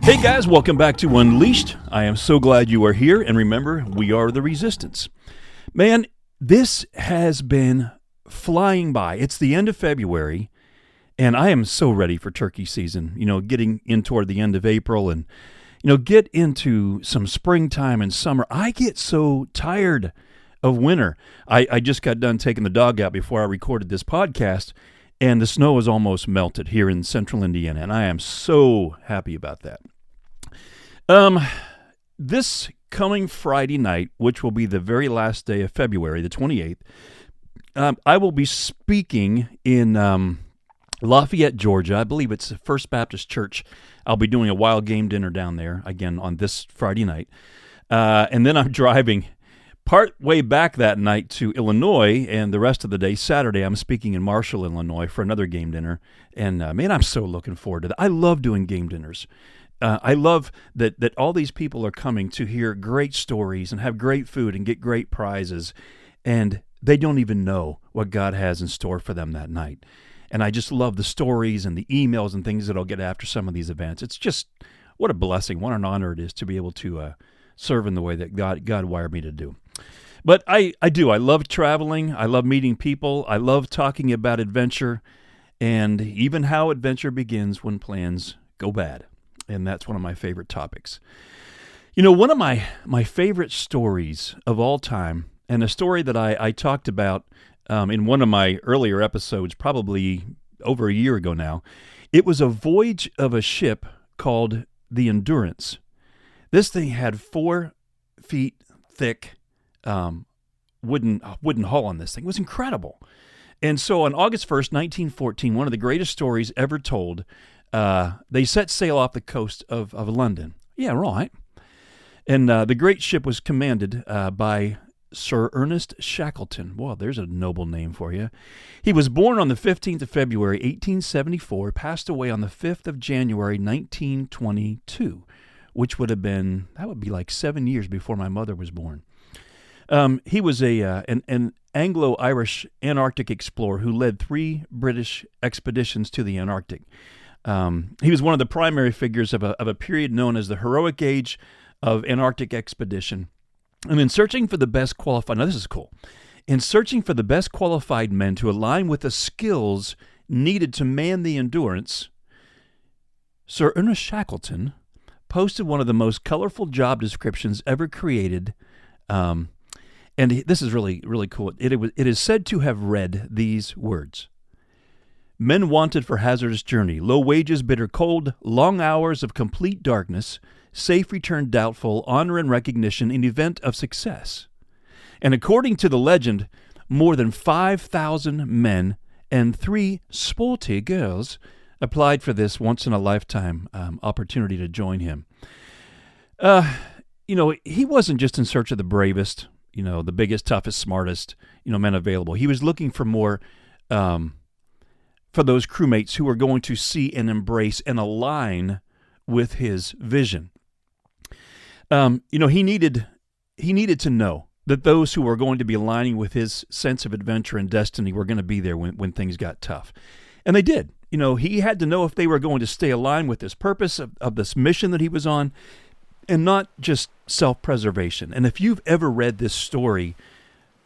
Hey guys, welcome back to Unleashed. I am so glad you are here, and remember, we are the Resistance. Man, this has been flying by. It's the end of February, and I am so ready for turkey season, getting in toward the end of April and, get into some springtime and summer. I get so tired of winter. I just got done taking the dog out before I recorded this podcast, and the snow is almost melted here in central Indiana, and I am so happy about that. This coming Friday night, which will be the very last day of February, the 28th, I will be speaking in Lafayette, Georgia. I believe it's the First Baptist Church. I'll be doing a wild game dinner down there, again, on this Friday night. And then I'm driving part way back that night to Illinois, and the rest of the day, Saturday, I'm speaking in Marshall, Illinois for another game dinner. And, man, I'm so looking forward to that. I love doing game dinners. I love that all these people are coming to hear great stories and have great food and get great prizes, and they don't even know what God has in store for them that night. And I just love the stories and the emails and things that I'll get after some of these events. It's just, what a blessing, what an honor it is to be able to serve in the way that God wired me to do. But I do. I love traveling. I love meeting people. I love talking about adventure, and even how adventure begins when plans go bad. And that's one of my favorite topics. One of my favorite stories of all time, and a story that I talked about in one of my earlier episodes, probably over a year ago now, it was a voyage of a ship called the Endurance. This thing had 4 feet thick wooden hull on this thing. It was incredible. And so on August 1st, 1914, one of the greatest stories ever told, they set sail off the coast of London. Yeah, right. And the great ship was commanded by Sir Ernest Shackleton. Well, there's a noble name for you. He was born on the 15th of February, 1874, passed away on the 5th of January, 1922, which would be like 7 years before my mother was born. He was an Anglo-Irish Antarctic explorer who led 3 British expeditions to the Antarctic. He was one of the primary figures of a period known as the heroic age of Antarctic expedition. And in searching for the best qualified, now this is cool, in searching for the best qualified men to align with the skills needed to man the Endurance, Sir Ernest Shackleton posted one of the most colorful job descriptions ever created. And this is really, really cool. It is said to have read these words: men wanted for hazardous journey, low wages, bitter cold, long hours of complete darkness, safe return doubtful, honor and recognition in event of success. And according to the legend, more than 5,000 men and 3 sporty girls applied for this once-in-a-lifetime opportunity to join him. He wasn't just in search of the bravest, the biggest, toughest, smartest, men available. He was looking for more for those crewmates who were going to see and embrace and align with his vision. He needed to know that those who were going to be aligning with his sense of adventure and destiny were going to be there when things got tough. And they did. He had to know if they were going to stay aligned with this purpose of this mission that he was on, and not just self-preservation. And if you've ever read this story,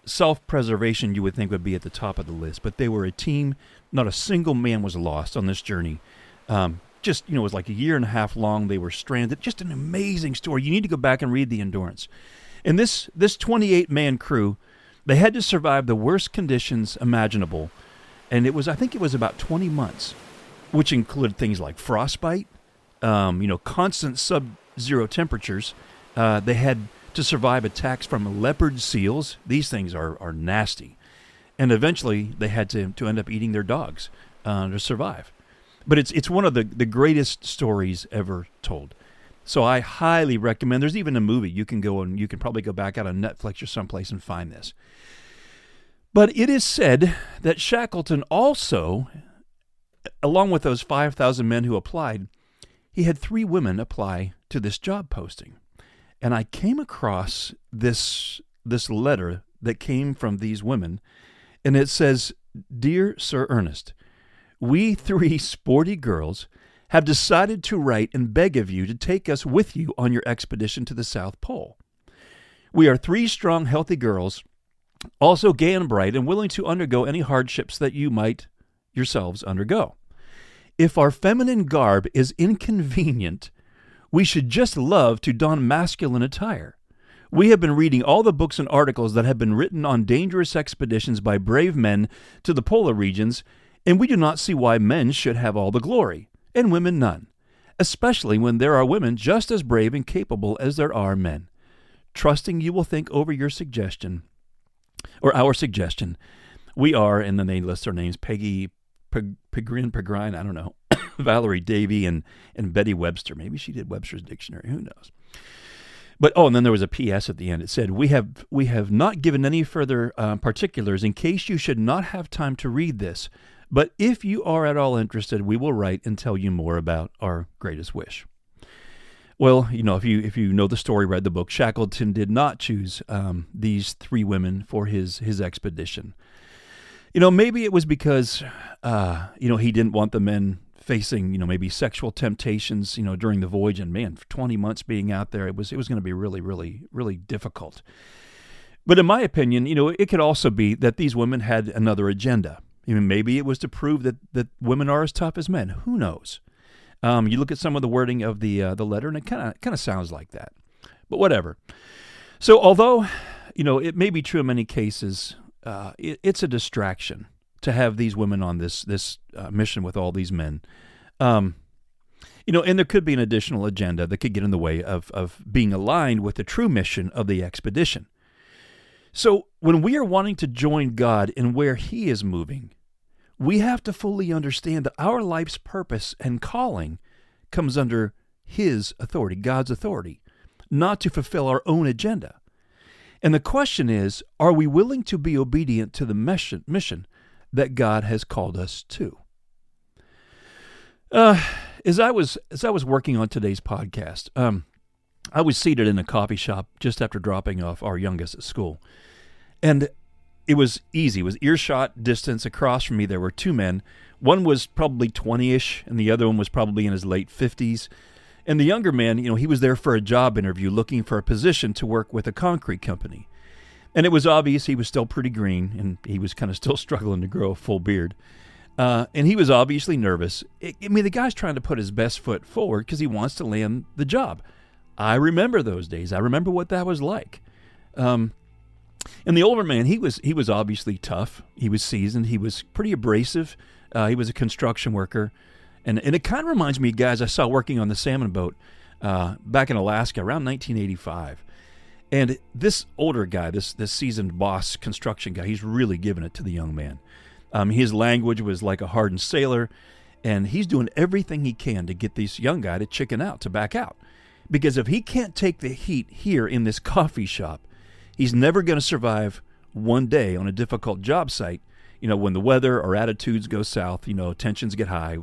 self-preservation you would think would be at the top of the list, but they were a team. Not a single man was lost on this journey. It was like a year and a half long. They were stranded. Just an amazing story. You need to go back and read the Endurance. And this 28-man crew, they had to survive the worst conditions imaginable. And I think it was about 20 months, which included things like frostbite, constant sub-zero temperatures. They had to survive attacks from leopard seals. These things are nasty. And eventually they had to end up eating their dogs to survive. But it's one of the greatest stories ever told. So I highly recommend. There's even a movie. You can probably go back out on Netflix or someplace and find this. But it is said that Shackleton also, along with those 5,000 men who applied, he had 3 women apply to this job posting. And I came across this letter that came from these women, and it says, "Dear Sir Ernest, we 3 sporty girls have decided to write and beg of you to take us with you on your expedition to the South Pole. We are 3 strong, healthy girls, also gay and bright, and willing to undergo any hardships that you might yourselves undergo. If our feminine garb is inconvenient, we should just love to don masculine attire. We have been reading all the books and articles that have been written on dangerous expeditions by brave men to the polar regions, and we do not see why men should have all the glory, and women none, especially when there are women just as brave and capable as there are men. Trusting you will think over your suggestion, or our suggestion. We are, and then they list their names, Peggy Pegrine, I don't know, Valerie Davy, and Betty Webster. Maybe she did Webster's Dictionary, who knows. But, and then there was a P.S. at the end. It said, we have not given any further particulars in case you should not have time to read this. But if you are at all interested, we will write and tell you more about our greatest wish. Well, if you know the story, read the book, Shackleton did not choose these 3 women for his expedition. Maybe it was because, he didn't want the men facing, maybe sexual temptations, during the voyage. And man, for 20 months being out there, it was going to be really, really, really difficult. But in my opinion, it could also be that these women had another agenda. Maybe it was to prove that women are as tough as men. Who knows? You look at some of the wording of the letter, and it kind of sounds like that. But whatever. So although, it may be true in many cases, it's a distraction to have these women on this mission with all these men. And there could be an additional agenda that could get in the way of being aligned with the true mission of the expedition. So when we are wanting to join God in where He is moving, we have to fully understand that our life's purpose and calling comes under His authority, God's authority, not to fulfill our own agenda. And the question is, are we willing to be obedient to the mission that God has called us to? As I was working on today's podcast, I was seated in a coffee shop just after dropping off our youngest at school. And it was easy. It was earshot distance. Across from me, there were 2 men. One was probably 20-ish, and the other one was probably in his late 50s. And the younger man, he was there for a job interview looking for a position to work with a concrete company. And it was obvious he was still pretty green, and he was kind of still struggling to grow a full beard. And he was obviously nervous. The guy's trying to put his best foot forward because he wants to land the job. I remember those days. I remember what that was like. And the older man, he was obviously tough. He was seasoned. He was pretty abrasive. He was a construction worker. And it kind of reminds me of guys I saw working on the salmon boat back in Alaska around 1985. And this older guy, this seasoned boss construction guy, he's really giving it to the young man. His language was like a hardened sailor, and he's doing everything he can to get this young guy to chicken out, to back out. Because if he can't take the heat here in this coffee shop, he's never going to survive one day on a difficult job site, when the weather or attitudes go south, tensions get high.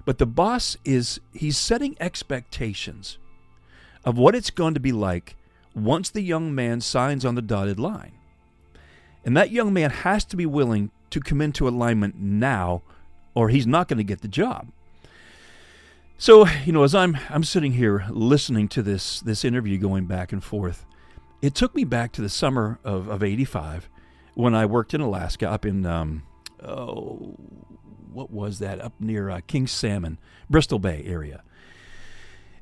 But the boss he's setting expectations of what it's going to be like once the young man signs on the dotted line. And that young man has to be willing to come into alignment now, or he's not going to get the job. So, as I'm sitting here listening to this interview going back and forth, it took me back to the summer of 85 when I worked in Alaska up in, what was that? Up near King Salmon, Bristol Bay area.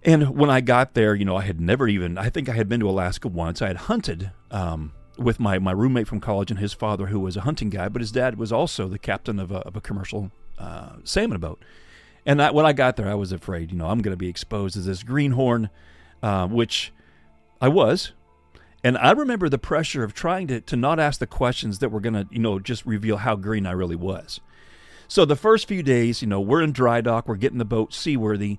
And when I got there, I had I think I had been to Alaska once. I had hunted with my roommate from college and his father, who was a hunting guy, but his dad was also the captain of a commercial salmon boat. And when I got there, I was afraid, I'm going to be exposed as this greenhorn, which I was. And I remember the pressure of trying to not ask the questions that were going to, just reveal how green I really was. So the first few days, we're in dry dock, we're getting the boat seaworthy,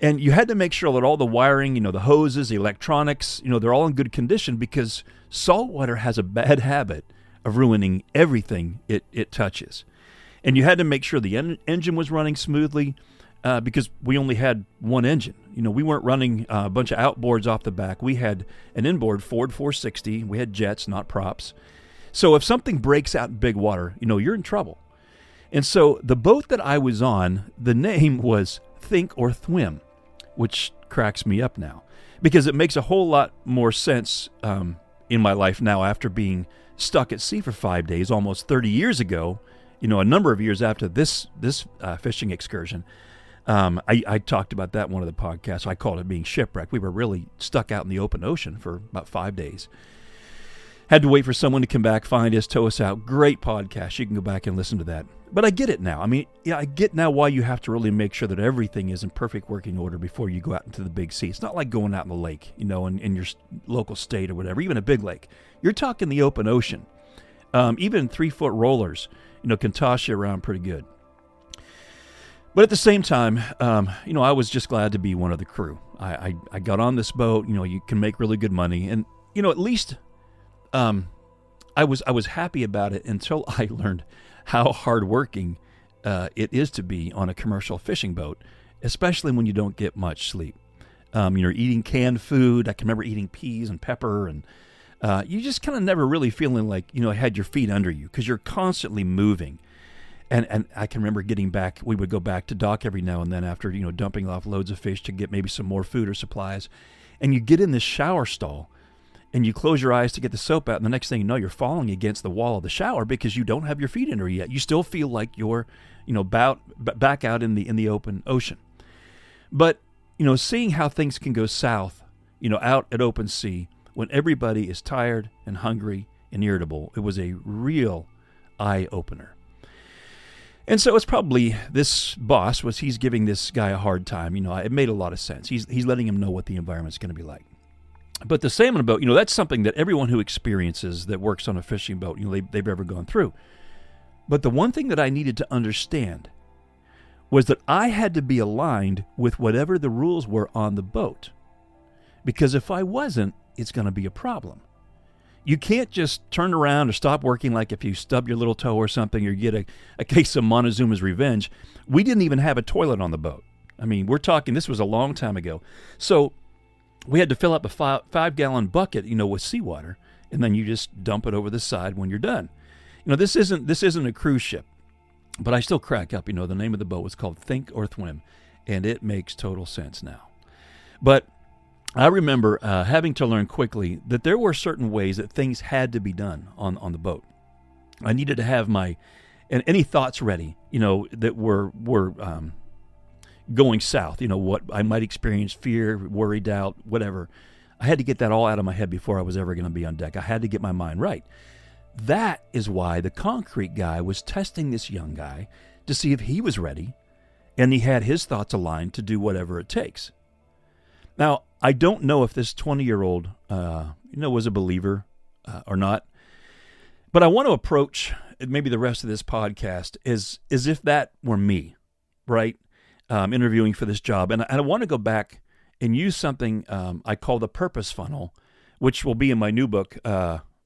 and you had to make sure that all the wiring, the hoses, the electronics, they're all in good condition, because saltwater has a bad habit of ruining everything it touches. And you had to make sure the engine was running smoothly, because we only had one engine. We weren't running a bunch of outboards off the back. We had an inboard Ford 460. We had jets, not props. So if something breaks out in big water, you're in trouble. And so the boat that I was on, the name was think or thwim, which cracks me up now because it makes a whole lot more sense in my life now after being stuck at sea for 5 days almost 30 years ago, a number of years after this fishing excursion. I talked about that in one of the podcasts. I called it being shipwrecked. We were really stuck out in the open ocean for about 5 days. Had to wait for someone to come back, find us, tow us out. Great podcast. You can go back and listen to that. But I get it now. I mean, I get now why you have to really make sure that everything is in perfect working order before you go out into the big sea. It's not like going out in the lake, in your local state or whatever, even a big lake. You're talking the open ocean. Even 3-foot rollers, can toss you around pretty good. But at the same time, I was just glad to be one of the crew. I got on this boat. You can make really good money, and at least I was happy about it until I learned how hardworking it is to be on a commercial fishing boat, especially when you don't get much sleep. You're eating canned food. I can remember eating peas and pepper, and you just kind of never really feeling like had your feet under you because you're constantly moving. And I can remember getting back. We would go back to dock every now and then after dumping off loads of fish to get maybe some more food or supplies, and you get in this shower stall. And you close your eyes to get the soap out, and the next thing you know, you're falling against the wall of the shower because you don't have your feet under you yet. You still feel like you're, back out in the open ocean. But, seeing how things can go south, out at open sea when everybody is tired and hungry and irritable, it was a real eye-opener. And so it's probably this boss he's giving this guy a hard time. It made a lot of sense. He's letting him know what the environment's going to be like. But the salmon boat, that's something that everyone who experiences that works on a fishing boat, they've ever gone through. But the one thing that I needed to understand was that I had to be aligned with whatever the rules were on the boat. Because if I wasn't, it's going to be a problem. You can't just turn around or stop working like if you stub your little toe or something or get a case of Montezuma's Revenge. We didn't even have a toilet on the boat. I mean, we're talking, this was a long time ago. So we had to fill up a 5-gallon bucket, with seawater, and then you just dump it over the side when you're done. This isn't a cruise ship, but I still crack up. The name of the boat was called Think or Thwim, and it makes total sense now. But I remember having to learn quickly that there were certain ways that things had to be done on the boat. I needed to have any thoughts ready, that were going south, what I might experience, fear, worry, doubt, whatever. I had to get that all out of my head before I was ever going to be on deck. I had to get my mind right. That is why the concrete guy was testing this young guy to see if he was ready, and he had his thoughts aligned to do whatever it takes. Now, I don't know if this 20-year-old, was a believer or not, but I want to approach maybe the rest of this podcast as if that were me, right? Interviewing for this job. And I want to go back and use something I call the purpose funnel, which will be in my new book,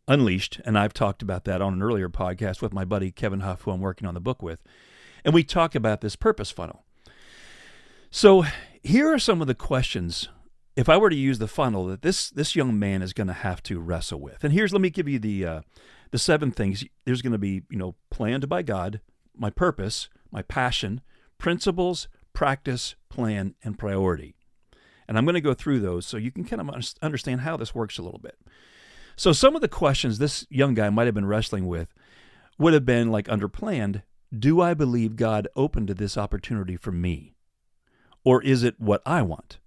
Unleashed. And I've talked about that on an earlier podcast with my buddy Kevin Huff, who I'm working on the book with. And we talk about this purpose funnel. So here are some of the questions, if I were to use the funnel, that this young man is going to have to wrestle with. And let me give you the 7 things. There's going to be, planned by God, my purpose, my passion, principles, practice, plan, and priority. And I'm going to go through those so you can kind of understand how this works a little bit. So some of the questions this young guy might have been wrestling with would have been like under planned, do I believe God opened this opportunity for me? Or is it what I want?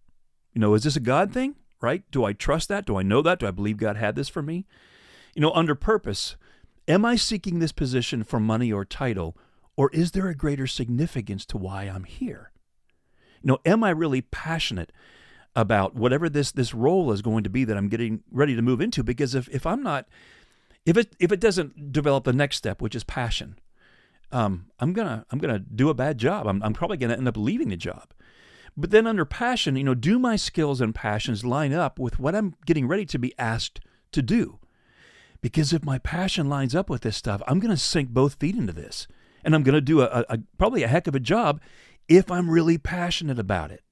Is this a God thing, right? Do I trust that? Do I know that? Do I believe God had this for me? Under purpose, am I seeking this position for money or title, or is there a greater significance to why I'm here? Am I really passionate about whatever this role is going to be that I'm getting ready to move into? Because if I'm not, if it doesn't develop the next step, which is passion, I'm gonna do a bad job. I'm probably gonna end up leaving the job. But then under passion, do my skills and passions line up with what I'm getting ready to be asked to do? Because if my passion lines up with this stuff, I'm gonna sink both feet into this, and I'm gonna do probably a heck of a job if I'm really passionate about it.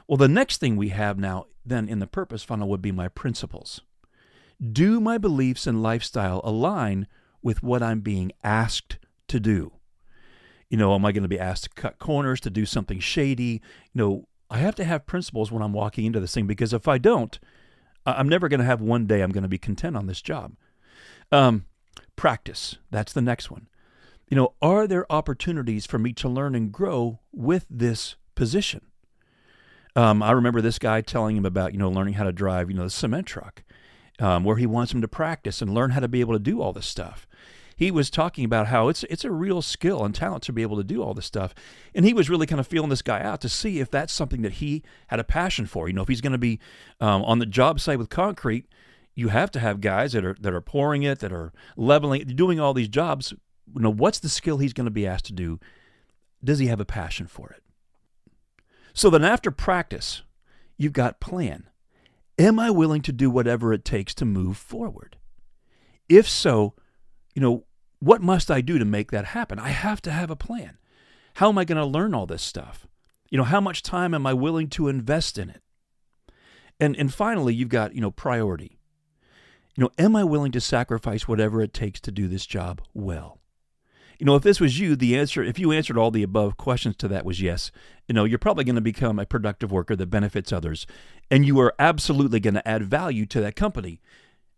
Well, the next thing we have now then in the purpose funnel would be my principles. Do my beliefs and lifestyle align with what I'm being asked to do? Am I going to be asked to cut corners, to do something shady? I have to have principles when I'm walking into this thing, because if I don't, I'm never going to have one day I'm going to be content on this job. Practice. That's the next one. Are there opportunities for me to learn and grow with this position? I remember this guy telling him about, learning how to drive, the cement truck, where he wants him to practice and learn how to be able to do all this stuff. He was talking about how it's a real skill and talent to be able to do all this stuff. And he was really kind of feeling this guy out to see if that's something that he had a passion for. If he's going to be on the job site with concrete, you have to have guys that are pouring it, that are leveling it, doing all these jobs. What's the skill he's going to be asked to do? Does he have a passion for it? So then after practice, you've got plan. Am I willing to do whatever it takes to move forward? If so, what must I do to make that happen? I have to have a plan. How am I going to learn all this stuff? How much time am I willing to invest in it? And finally, you've got, priority. Am I willing to sacrifice whatever it takes to do this job well? If this was you, if you answered all the above questions to that was yes, you're probably going to become a productive worker that benefits others, and you are absolutely going to add value to that company.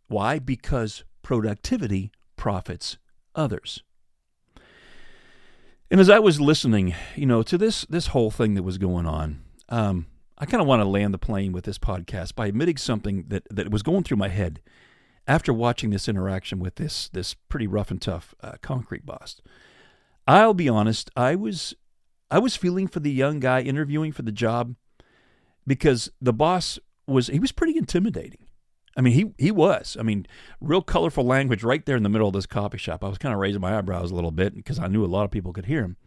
Why? Because productivity profits others. And as I was listening, to this whole thing that was going on, I kind of want to land the plane with this podcast by admitting something that was going through my head after watching this interaction with this pretty rough and tough concrete boss. I'll be honest, I was feeling for the young guy interviewing for the job, because the boss was pretty intimidating. He was. Real colorful language right there in the middle of this coffee shop. I was kind of raising my eyebrows a little bit because I knew a lot of people could hear him.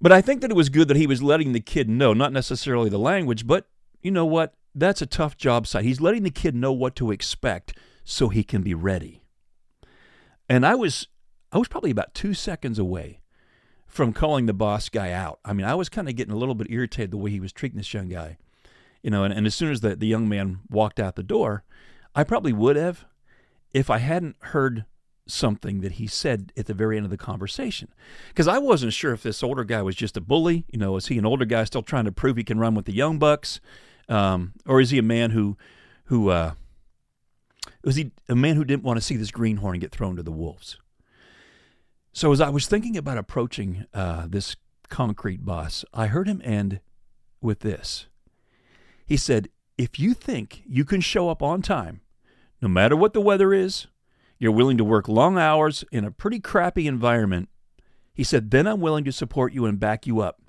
But I think that it was good that he was letting the kid know, not necessarily the language, but you know what? That's a tough job site. He's letting the kid know what to expect so he can be ready. And I was probably about 2 seconds away from calling the boss guy out. I was kind of getting a little bit irritated the way he was treating this young guy. And as soon as the young man walked out the door, I probably would have if I hadn't heard something that he said at the very end of the conversation. Because I wasn't sure if this older guy was just a bully. Is he an older guy still trying to prove he can run with the young bucks? Or is he a man who didn't want to see this greenhorn get thrown to the wolves? So as I was thinking about approaching this concrete boss, I heard him end with this. He said, if you think you can show up on time, no matter what the weather is, you're willing to work long hours in a pretty crappy environment, he said, then I'm willing to support you and back you up,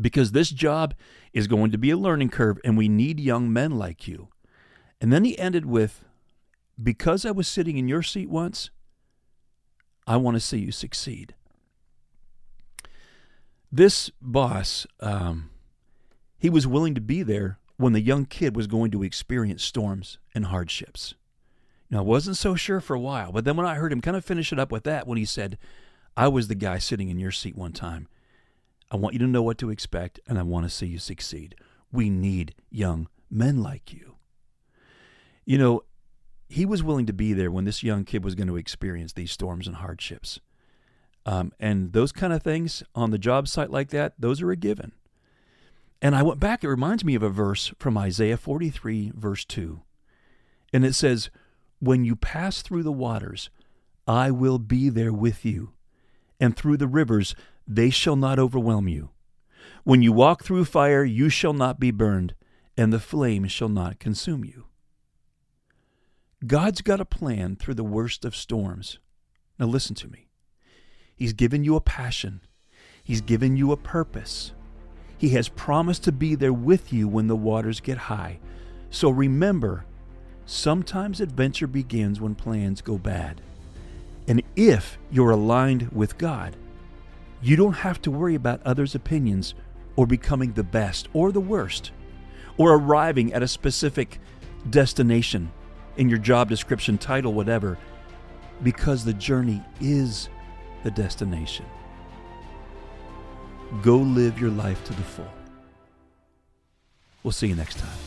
because this job is going to be a learning curve and we need young men like you. And then he ended with, because I was sitting in your seat once, I want to see you succeed. This boss, he was willing to be there when the young kid was going to experience storms and hardships. Now, I wasn't so sure for a while, but then when I heard him kind of finish it up with that, when he said, I was the guy sitting in your seat one time, I want you to know what to expect, and I want to see you succeed. We need young men like you. He was willing to be there when this young kid was going to experience these storms and hardships. And those kind of things on the job site like that, those are a given. And I went back, it reminds me of a verse from Isaiah 43, verse 2. And it says, when you pass through the waters, I will be there with you. And through the rivers, they shall not overwhelm you. When you walk through fire, you shall not be burned, and the flame shall not consume you. God's got a plan through the worst of storms. Now listen to me. He's given you a passion. He's given you a purpose. He has promised to be there with you when the waters get high. So remember, sometimes adventure begins when plans go bad. And if you're aligned with God, you don't have to worry about others' opinions or becoming the best or the worst or arriving at a specific destination in your job description, title, whatever, because the journey is the destination. Go live your life to the full. We'll see you next time.